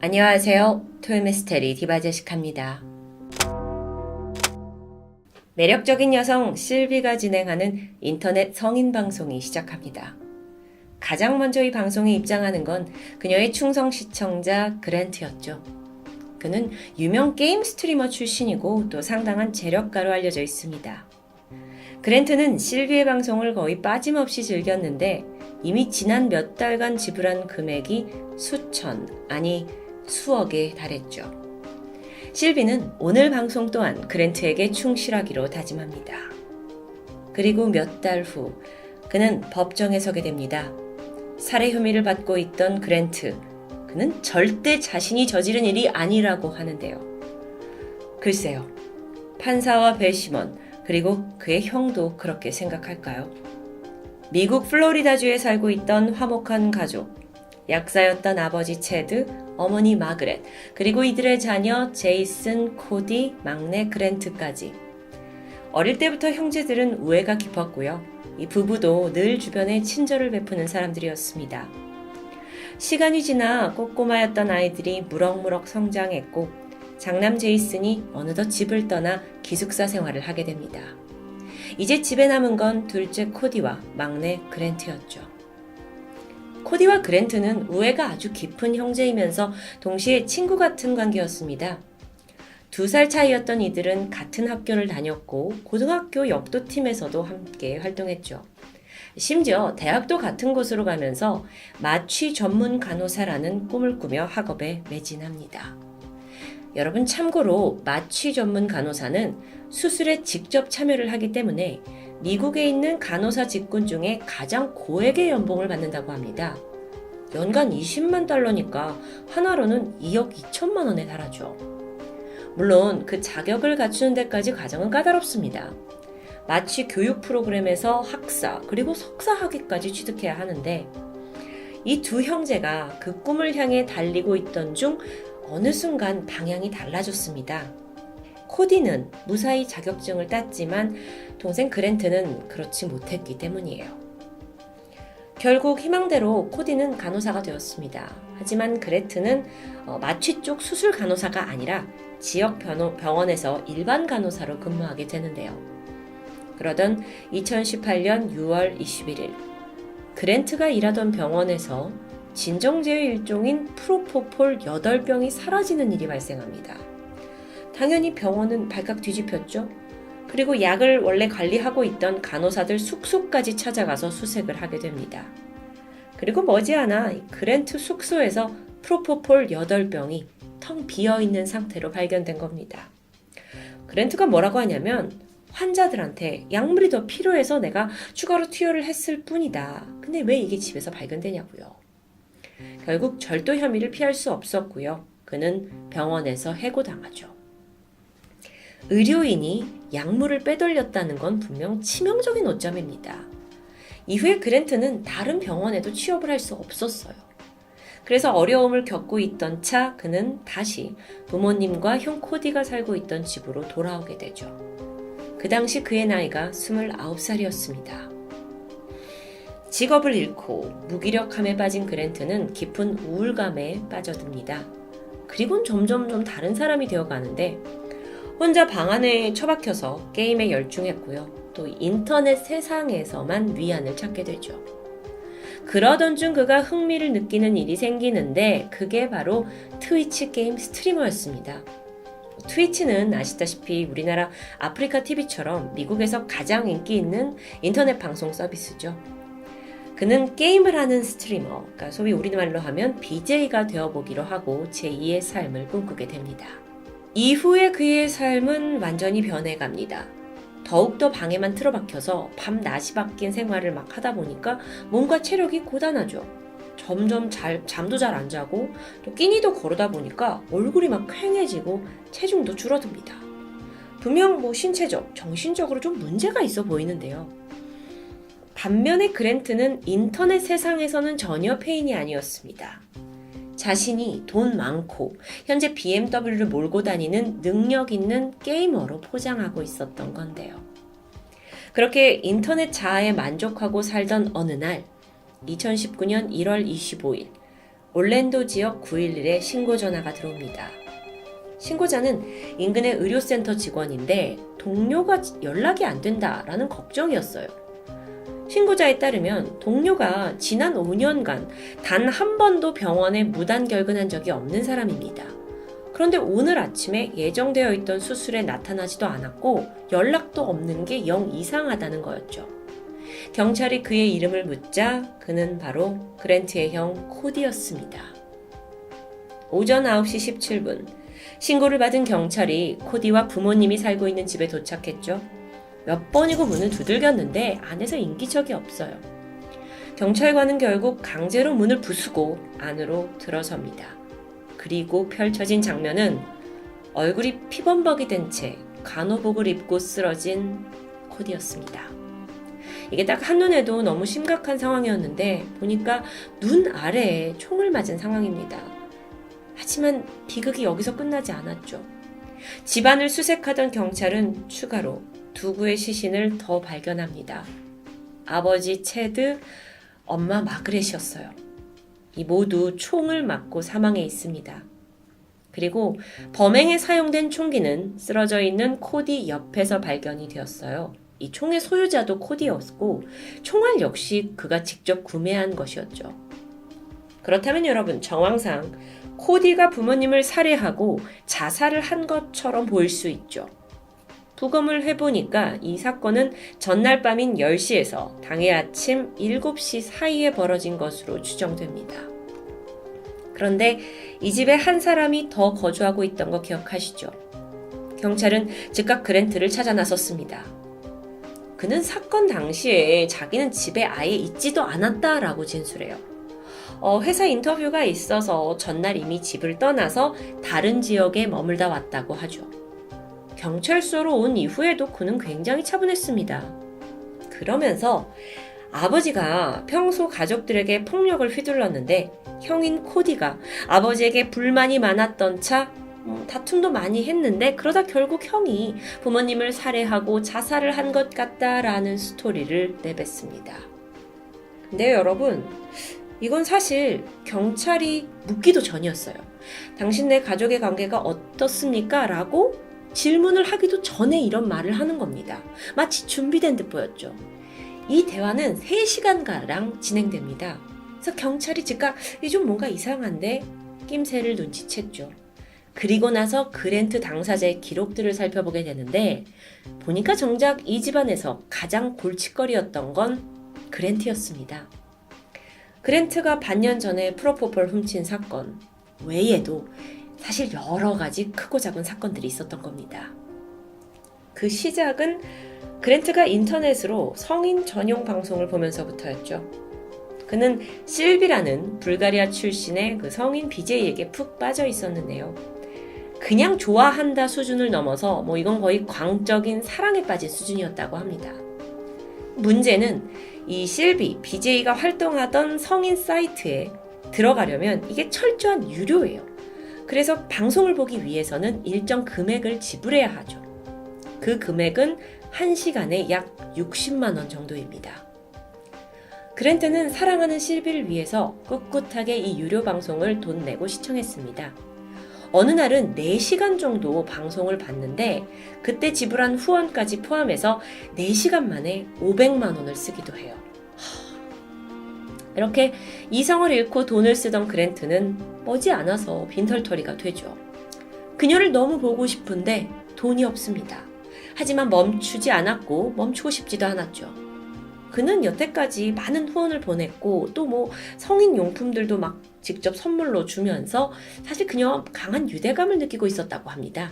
안녕하세요. 토요미스테리 디바제식합니다. 매력적인 여성 실비가 진행하는 인터넷 성인 방송이 시작합니다. 가장 먼저 이 방송에 입장하는 건 그녀의 충성 시청자 그랜트였죠. 그는 유명 게임 스트리머 출신이고 또 상당한 재력가로 알려져 있습니다. 그랜트는 실비의 방송을 거의 빠짐없이 즐겼는데 이미 지난 몇 달간 지불한 금액이 수천, 아니 수억에 달했죠. 실비는 오늘 방송 또한 그랜트에게 충실하기로 다짐합니다. 그리고 몇 달 후 그는 법정에 서게 됩니다. 살해 혐의를 받고 있던 그랜트, 그는 절대 자신이 저지른 일이 아니라고 하는데요. 글쎄요, 판사와 배심원 그리고 그의 형도 그렇게 생각할까요? 미국 플로리다주에 살고 있던 화목한 가족, 약사였던 아버지 체드, 어머니 마그렛, 그리고 이들의 자녀 제이슨, 코디, 막내 그랜트까지. 어릴 때부터 형제들은 우애가 깊었고요. 이 부부도 늘 주변에 친절을 베푸는 사람들이었습니다. 시간이 지나 꼬꼬마였던 아이들이 무럭무럭 성장했고 장남 제이슨이 어느덧 집을 떠나 기숙사 생활을 하게 됩니다. 이제 집에 남은 건 둘째 코디와 막내 그랜트였죠. 코디와 그랜트는 우애가 아주 깊은 형제이면서 동시에 친구 같은 관계였습니다. 2살 차이였던 이들은 같은 학교를 다녔고 고등학교 역도팀에서도 함께 활동했죠. 심지어 대학도 같은 곳으로 가면서 마취 전문 간호사라는 꿈을 꾸며 학업에 매진합니다. 여러분 참고로 마취 전문 간호사는 수술에 직접 참여를 하기 때문에 미국에 있는 간호사 직군 중에 가장 고액의 연봉을 받는다고 합니다. 연간 20만 달러니까 하나로는 2억 2천만 원에 달하죠. 물론 그 자격을 갖추는 데까지 과정은 까다롭습니다. 마취 교육 프로그램에서 학사 그리고 석사 학위까지 취득해야 하는데 이 두 형제가 그 꿈을 향해 달리고 있던 중 어느 순간 방향이 달라졌습니다. 코디는 무사히 자격증을 땄지만 동생 그랜트는 그렇지 못했기 때문이에요. 결국 희망대로 코디는 간호사가 되었습니다. 하지만 그랜트는 마취 쪽 수술 간호사가 아니라 지역 병원에서 일반 간호사로 근무하게 되는데요. 그러던 2018년 6월 21일 그랜트가 일하던 병원에서 진정제의 일종인 프로포폴 8병이 사라지는 일이 발생합니다. 당연히 병원은 발칵 뒤집혔죠. 그리고 약을 원래 관리하고 있던 간호사들 숙소까지 찾아가서 수색을 하게 됩니다. 그리고 머지않아 그랜트 숙소에서 프로포폴 8병이 텅 비어있는 상태로 발견된 겁니다. 그랜트가 뭐라고 하냐면 환자들한테 약물이 더 필요해서 내가 추가로 투여를 했을 뿐이다. 근데 왜 이게 집에서 발견되냐고요. 결국 절도 혐의를 피할 수 없었고요. 그는 병원에서 해고당하죠. 의료인이 약물을 빼돌렸다는 건 분명 치명적인 오점입니다. 이후에 그랜트는 다른 병원에도 취업을 할 수 없었어요. 그래서 어려움을 겪고 있던 차 그는 다시 부모님과 형 코디가 살고 있던 집으로 돌아오게 되죠. 그 당시 그의 나이가 29살이었습니다. 직업을 잃고 무기력함에 빠진 그랜트는 깊은 우울감에 빠져듭니다. 그리고는 점점 좀 다른 사람이 되어가는데 혼자 방 안에 처박혀서 게임에 열중했고요. 또 인터넷 세상에서만 위안을 찾게 되죠. 그러던 중 그가 흥미를 느끼는 일이 생기는데 그게 바로 트위치 게임 스트리머였습니다. 트위치는 아시다시피 우리나라 아프리카 TV처럼 미국에서 가장 인기 있는 인터넷 방송 서비스죠. 그는 게임을 하는 스트리머, 그러니까 소위 우리말로 하면 BJ가 되어보기로 하고 제2의 삶을 꿈꾸게 됩니다. 이후에 그의 삶은 완전히 변해갑니다. 더욱더 방에만 틀어박혀서 밤낮이 바뀐 생활을 막 하다 보니까 몸과 체력이 고단하죠. 점점 잠도 잘 안 자고 또 끼니도 거르다 보니까 얼굴이 막 퀭해지고 체중도 줄어듭니다. 분명 신체적, 정신적으로 좀 문제가 있어 보이는데요. 반면에 그랜트는 인터넷 세상에서는 전혀 페인이 아니었습니다. 자신이 돈 많고 현재 BMW를 몰고 다니는 능력 있는 게이머로 포장하고 있었던 건데요. 그렇게 인터넷 자아에 만족하고 살던 어느 날 2019년 1월 25일 올랜도 지역 911에 신고 전화가 들어옵니다. 신고자는 인근의 의료센터 직원인데 동료가 연락이 안 된다라는 걱정이었어요. 신고자에 따르면 동료가 지난 5년간 단 한 번도 병원에 무단 결근한 적이 없는 사람입니다. 그런데 오늘 아침에 예정되어 있던 수술에 나타나지도 않았고 연락도 없는 게 영 이상하다는 거였죠. 경찰이 그의 이름을 묻자 그는 바로 그랜트의 형 코디였습니다. 오전 9시 17분 신고를 받은 경찰이 코디와 부모님이 살고 있는 집에 도착했죠. 몇 번이고 문을 두들겼는데 안에서 인기척이 없어요. 경찰관은 결국 강제로 문을 부수고 안으로 들어섭니다. 그리고 펼쳐진 장면은 얼굴이 피범벅이 된 채 간호복을 입고 쓰러진 코디였습니다. 이게 딱 한눈에도 너무 심각한 상황이었는데 보니까 눈 아래에 총을 맞은 상황입니다. 하지만 비극이 여기서 끝나지 않았죠. 집안을 수색하던 경찰은 추가로 두 구의 시신을 더 발견합니다. 아버지 체드, 엄마 마그렛이었어요. 이 모두 총을 맞고 사망해 있습니다. 그리고 범행에 사용된 총기는 쓰러져 있는 코디 옆에서 발견이 되었어요. 이 총의 소유자도 코디였고 총알 역시 그가 직접 구매한 것이었죠. 그렇다면 여러분, 정황상 코디가 부모님을 살해하고 자살을 한 것처럼 보일 수 있죠. 부검을 해보니까 이 사건은 전날 밤인 10시에서 당일 아침 7시 사이에 벌어진 것으로 추정됩니다. 그런데 이 집에 한 사람이 더 거주하고 있던 거 기억하시죠? 경찰은 즉각 그랜트를 찾아 나섰습니다. 그는 사건 당시에 자기는 집에 아예 있지도 않았다라고 진술해요. 회사 인터뷰가 있어서 전날 이미 집을 떠나서 다른 지역에 머물다 왔다고 하죠. 경찰서로 온 이후에도 그는 굉장히 차분했습니다. 그러면서 아버지가 평소 가족들에게 폭력을 휘둘렀는데 형인 코디가 아버지에게 불만이 많았던 차 다툼도 많이 했는데 그러다 결국 형이 부모님을 살해하고 자살을 한 것 같다라는 스토리를 내뱉습니다. 근데 여러분, 이건 사실 경찰이 묻기도 전이었어요. 당신네 가족의 관계가 어떻습니까? 라고 질문을 하기도 전에 이런 말을 하는 겁니다. 마치 준비된 듯 보였죠. 이 대화는 3시간가량 진행됩니다. 그래서 경찰이 즉각 이 좀 뭔가 이상한데 낌새를 눈치챘죠. 그리고 나서 그랜트 당사자의 기록들을 살펴보게 되는데 보니까 정작 이 집안에서 가장 골칫거리였던 건 그랜트였습니다. 그랜트가 반년 전에 프로포폴 훔친 사건 외에도 사실 여러 가지 크고 작은 사건들이 있었던 겁니다. 그 시작은 그랜트가 인터넷으로 성인 전용 방송을 보면서부터였죠. 그는 실비라는 불가리아 출신의 그 성인 BJ에게 푹 빠져 있었는데요. 그냥 좋아한다 수준을 넘어서 이건 거의 광적인 사랑에 빠진 수준이었다고 합니다. 문제는 이 실비, BJ가 활동하던 성인 사이트에 들어가려면 이게 철저한 유료예요. 그래서 방송을 보기 위해서는 일정 금액을 지불해야 하죠. 그 금액은 1시간에 약 60만 원 정도입니다. 그랜트는 사랑하는 실비를 위해서 꿋꿋하게 이 유료 방송을 돈 내고 시청했습니다. 어느 날은 4시간 정도 방송을 봤는데 그때 지불한 후원까지 포함해서 4시간 만에 500만 원을 쓰기도 해요. 이렇게 이성을 잃고 돈을 쓰던 그랜트는 머지않아서 빈털터리가 되죠. 그녀를 너무 보고 싶은데 돈이 없습니다. 하지만 멈추지 않았고 멈추고 싶지도 않았죠. 그는 여태까지 많은 후원을 보냈고 또 성인 용품들도 막 직접 선물로 주면서 사실 그녀와 강한 유대감을 느끼고 있었다고 합니다.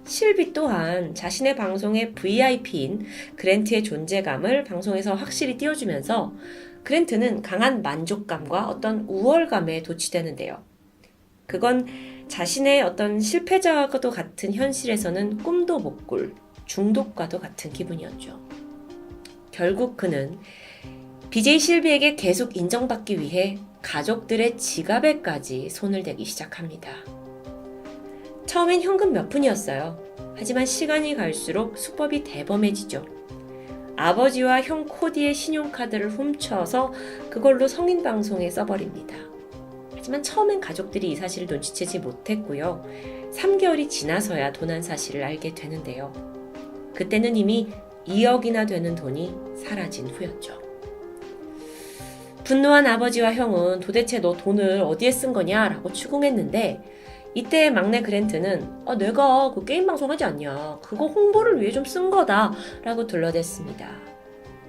실비 또한 자신의 방송의 VIP인 그랜트의 존재감을 방송에서 확실히 띄워주면서 그랜트는 강한 만족감과 어떤 우월감에 도취되는데요. 그건 자신의 어떤 실패자와도 같은 현실에서는 꿈도 못 꿀 중독과도 같은 기분이었죠. 결국 그는 BJ 실비에게 계속 인정받기 위해 가족들의 지갑에까지 손을 대기 시작합니다. 처음엔 현금 몇 푼이었어요. 하지만 시간이 갈수록 수법이 대범해지죠. 아버지와 형 코디의 신용카드를 훔쳐서 그걸로 성인 방송에 써버립니다. 하지만 처음엔 가족들이 이 사실을 눈치채지 못했고요. 3개월이 지나서야 도난 사실을 알게 되는데요. 그때는 이미 2억이나 되는 돈이 사라진 후였죠. 분노한 아버지와 형은 도대체 너 돈을 어디에 쓴 거냐라고 추궁했는데 이때 막내 그랜트는 내가 그 게임 방송 하지 않냐. 그거 홍보를 위해 좀 쓴 거다 라고 둘러댔습니다.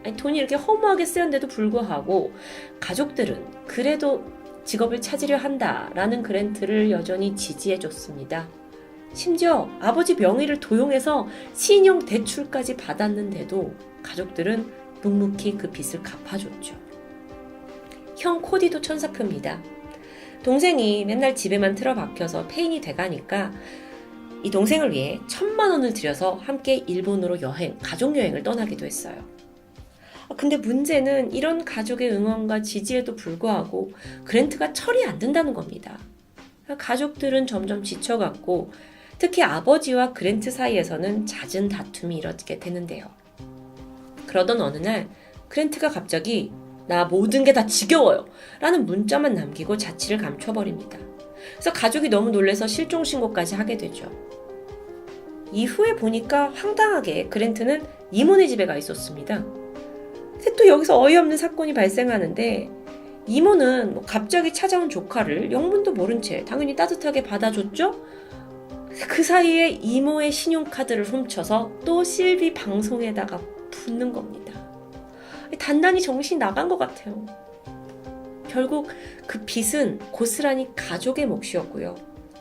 아니, 돈이 이렇게 허무하게 쓰였는데도 불구하고 가족들은 그래도 직업을 찾으려 한다라는 그랜트를 여전히 지지해줬습니다. 심지어 아버지 명의를 도용해서 신용 대출까지 받았는데도 가족들은 묵묵히 그 빚을 갚아줬죠. 형 코디도 천사표입니다. 동생이 맨날 집에만 틀어박혀서 폐인이 돼가니까 이 동생을 위해 1,000만 원을 들여서 함께 일본으로 가족여행을 떠나기도 했어요. 근데 문제는 이런 가족의 응원과 지지에도 불구하고 그랜트가 철이 안 든다는 겁니다. 가족들은 점점 지쳐갔고 특히 아버지와 그랜트 사이에서는 잦은 다툼이 이뤄지게 되는데요. 그러던 어느 날 그랜트가 갑자기 나 모든 게 다 지겨워요 라는 문자만 남기고 자취를 감춰버립니다. 그래서 가족이 너무 놀라서 실종신고까지 하게 되죠. 이후에 보니까 황당하게 그랜트는 이모네 집에 가 있었습니다. 근데 또 여기서 어이없는 사건이 발생하는데 이모는 갑자기 찾아온 조카를 영문도 모른 채 당연히 따뜻하게 받아줬죠. 그 사이에 이모의 신용카드를 훔쳐서 또 실비 방송에다가 붓는 겁니다. 단단히 정신이 나간 것 같아요. 결국 그 빚은 고스란히 가족의 몫이었고요.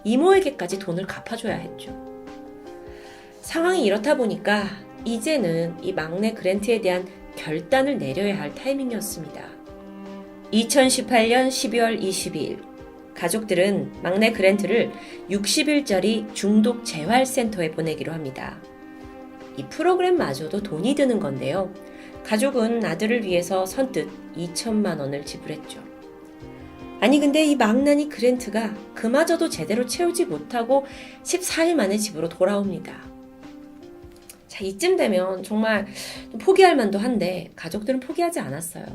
이모에게까지 돈을 갚아줘야 했죠. 상황이 이렇다 보니까 이제는 이 막내 그랜트에 대한 결단을 내려야 할 타이밍이었습니다. 2018년 12월 22일 가족들은 막내 그랜트를 60일짜리 중독 재활센터에 보내기로 합니다. 이 프로그램마저도 돈이 드는 건데요. 가족은 아들을 위해서 선뜻 2천만 원을 지불했죠. 아니 근데 이 망나니 그랜트가 그마저도 제대로 채우지 못하고 14일 만에 집으로 돌아옵니다. 자, 이쯤 되면 정말 포기할 만도 한데 가족들은 포기하지 않았어요.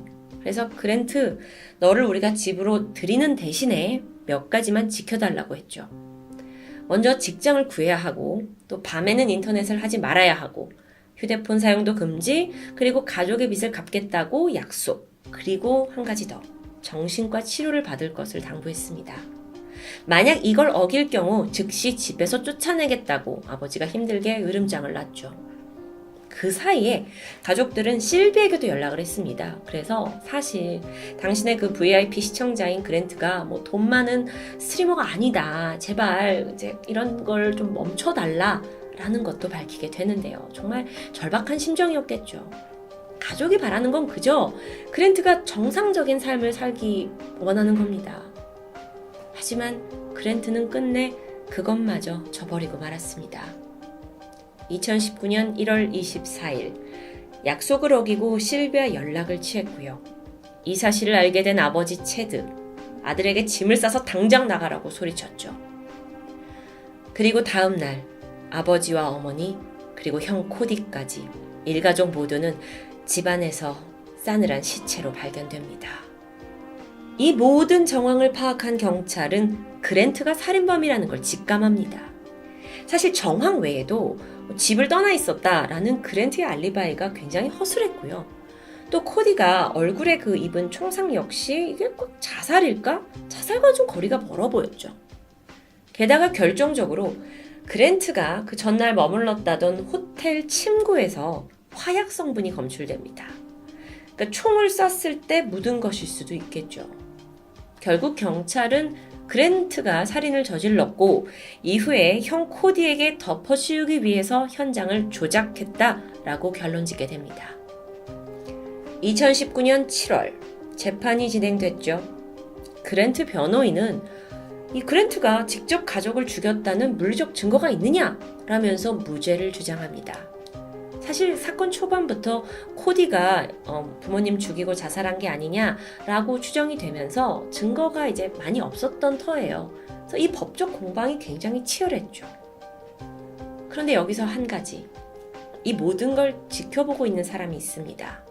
그래서 그랜트, 너를 우리가 집으로 들이는 대신에 몇 가지만 지켜달라고 했죠. 먼저 직장을 구해야 하고 또 밤에는 인터넷을 하지 말아야 하고 휴대폰 사용도 금지, 그리고 가족의 빚을 갚겠다고 약속, 그리고 한 가지 더, 정신과 치료를 받을 것을 당부했습니다. 만약 이걸 어길 경우 즉시 집에서 쫓아내겠다고 아버지가 힘들게 으름장을 놨죠. 그 사이에 가족들은 실비에게도 연락을 했습니다. 그래서 사실 당신의 그 VIP 시청자인 그랜트가 뭐 돈 많은 스트리머가 아니다. 제발 이제 이런 걸 좀 멈춰달라. 라는 것도 밝히게 되는데요. 정말 절박한 심정이었겠죠. 가족이 바라는 건 그저 그랜트가 정상적인 삶을 살기 원하는 겁니다. 하지만 그랜트는 끝내 그것마저 저버리고 말았습니다. 2019년 1월 24일 약속을 어기고 실비와 연락을 취했고요. 이 사실을 알게 된 아버지 체드, 아들에게 짐을 싸서 당장 나가라고 소리쳤죠. 그리고 다음 날 아버지와 어머니 그리고 형 코디까지 일가족 모두는 집안에서 싸늘한 시체로 발견됩니다. 이 모든 정황을 파악한 경찰은 그랜트가 살인범이라는 걸 직감합니다. 사실 정황 외에도 집을 떠나 있었다라는 그랜트의 알리바이가 굉장히 허술했고요. 또 코디가 얼굴에 그 입은 총상 역시 이게 꼭 자살일까? 자살과 좀 거리가 멀어 보였죠. 게다가 결정적으로 그랜트가 그 전날 머물렀다던 호텔 침구에서 화약 성분이 검출됩니다. 그러니까 총을 쐈을 때 묻은 것일 수도 있겠죠. 결국 경찰은 그랜트가 살인을 저질렀고 이후에 형 코디에게 덮어씌우기 위해서 현장을 조작했다라고 결론짓게 됩니다. 2019년 7월 재판이 진행됐죠. 그랜트 변호인은 이 그랜트가 직접 가족을 죽였다는 물리적 증거가 있느냐? 라면서 무죄를 주장합니다. 사실 사건 초반부터 코디가 부모님 죽이고 자살한 게 아니냐라고 추정이 되면서 증거가 이제 많이 없었던 터예요. 그래서 이 법적 공방이 굉장히 치열했죠. 그런데 여기서 한 가지, 이 모든 걸 지켜보고 있는 사람이 있습니다.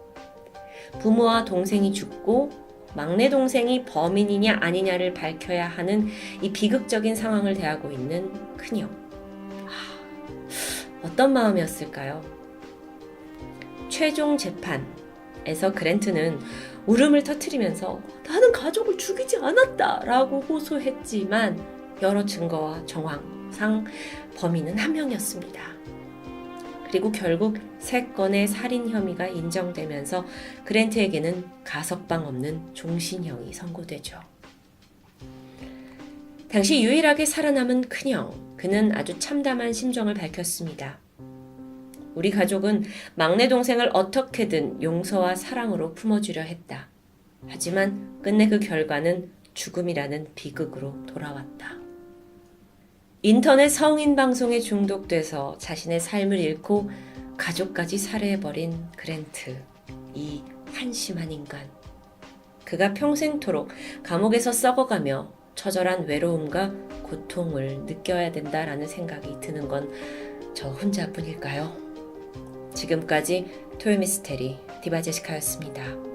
부모와 동생이 죽고 막내 동생이 범인이냐 아니냐를 밝혀야 하는 이 비극적인 상황을 대하고 있는 큰형. 어떤 마음이었을까요? 최종 재판에서 그랜트는 울음을 터뜨리면서 나는 가족을 죽이지 않았다 라고 호소했지만 여러 증거와 정황상 범인은 한 명이었습니다. 그리고 결국 3건의 살인 혐의가 인정되면서 그랜트에게는 가석방 없는 종신형이 선고되죠. 당시 유일하게 살아남은 큰형, 그는 아주 참담한 심정을 밝혔습니다. 우리 가족은 막내 동생을 어떻게든 용서와 사랑으로 품어주려 했다. 하지만 끝내 그 결과는 죽음이라는 비극으로 돌아왔다. 인터넷 성인 방송에 중독돼서 자신의 삶을 잃고 가족까지 살해해버린 그랜트, 이 한심한 인간. 그가 평생토록 감옥에서 썩어가며 처절한 외로움과 고통을 느껴야 된다라는 생각이 드는 건 저 혼자뿐일까요? 지금까지 토요미스테리 디바제시카였습니다.